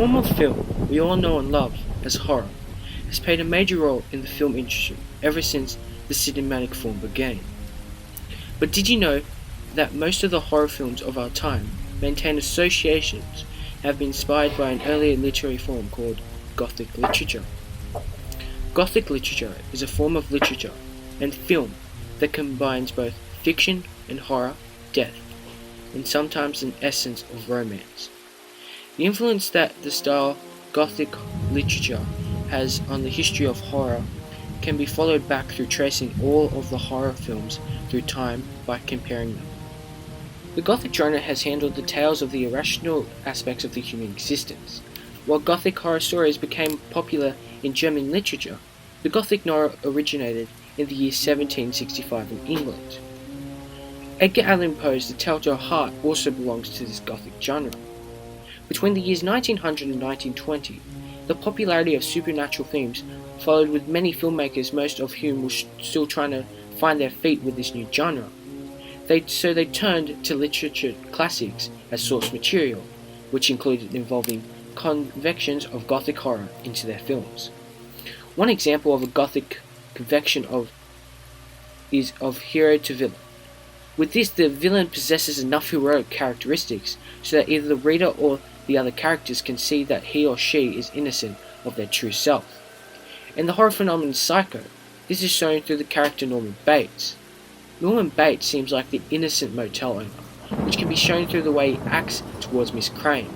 form of film we all know and love as horror has played a major role in the film industry ever since the cinematic form began. But did you know that most of the horror films of our time maintain associations and have been inspired by an earlier literary form called Gothic literature? Gothic literature is a form of literature and film that combines both fiction and horror, death, and sometimes an essence of romance. The influence that the style Gothic literature has on the history of horror can be followed back through tracing all of the horror films through time by comparing them. The Gothic genre has handled the tales of the irrational aspects of the human existence. While Gothic horror stories became popular in German literature, the Gothic noir originated in the year 1765 in England. Edgar Allan Poe's The Telltale Heart also belongs to this Gothic genre. Between the years 1900 and 1920, the popularity of supernatural themes followed, with many filmmakers, most of whom were still trying to find their feet with this new genre. They turned to literature classics as source material, which included involving convections of Gothic horror into their films. One example of a Gothic convection is of hero to villain. With this, the villain possesses enough heroic characteristics so that either the reader or the other characters can see that he or she is innocent of their true self. In the horror phenomenon Psycho, this is shown through the character Norman Bates. Norman Bates seems like the innocent motel owner, which can be shown through the way he acts towards Miss Crane.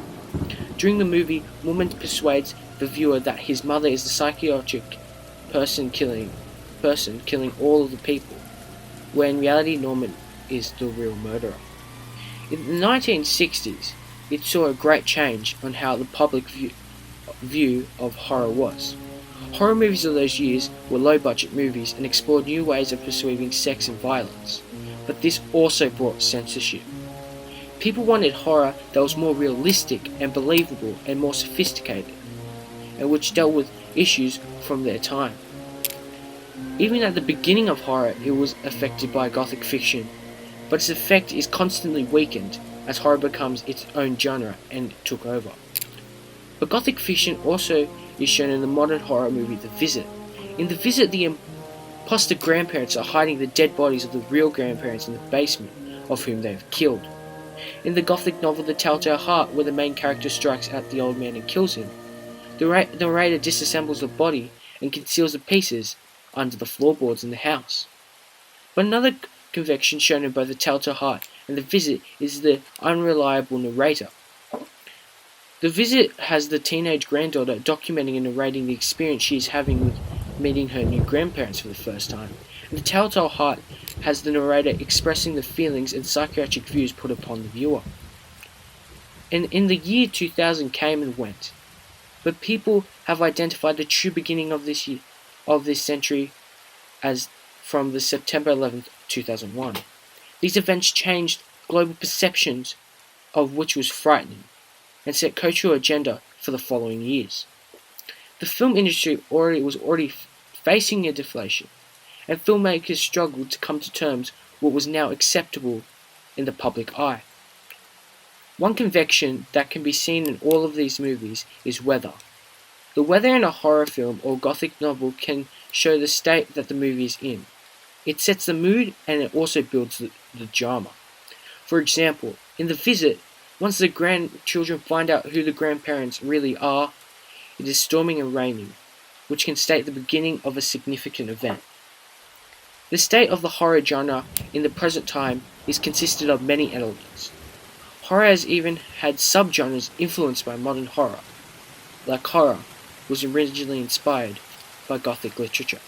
During the movie, Norman persuades the viewer that his mother is the psychotic person killing all of the people, where in reality Norman is the real murderer. In the 1960s, it saw a great change on how the public view of horror was. Horror movies of those years were low-budget movies and explored new ways of perceiving sex and violence, but this also brought censorship. People wanted horror that was more realistic and believable and more sophisticated, and which dealt with issues from their time. Even at the beginning of horror, it was affected by Gothic fiction, but its effect is constantly weakened as horror becomes its own genre and took over. But Gothic fiction also is shown in the modern horror movie The Visit. In The Visit, the imposter grandparents are hiding the dead bodies of the real grandparents in the basement of whom they have killed. In the Gothic novel The Telltale Heart, where the main character strikes at the old man and kills him, the narrator disassembles the body and conceals the pieces under the floorboards in the house. But another convection shown in both The Telltale Heart and The Visit is the unreliable narrator. The Visit has the teenage granddaughter documenting and narrating the experience she is having with meeting her new grandparents for the first time, and The Telltale Heart has the narrator expressing the feelings and psychiatric views put upon the viewer. And in the year 2000 came and went, but people have identified the true beginning of this century as from the September 11th, 2001. These events changed global perceptions of which was frightening, and set cultural agenda for the following years. The film industry was already facing a deflation, and filmmakers struggled to come to terms with what was now acceptable in the public eye. One convection that can be seen in all of these movies is weather. The weather in a horror film or Gothic novel can show the state that the movie is in. It sets the mood and it also builds the drama. For example, in The Visit, once the grandchildren find out who the grandparents really are, it is storming and raining, which can state the beginning of a significant event. The state of the horror genre in the present time is consisted of many elements. Horror has even had subgenres influenced by modern horror, like horror was originally inspired by Gothic literature.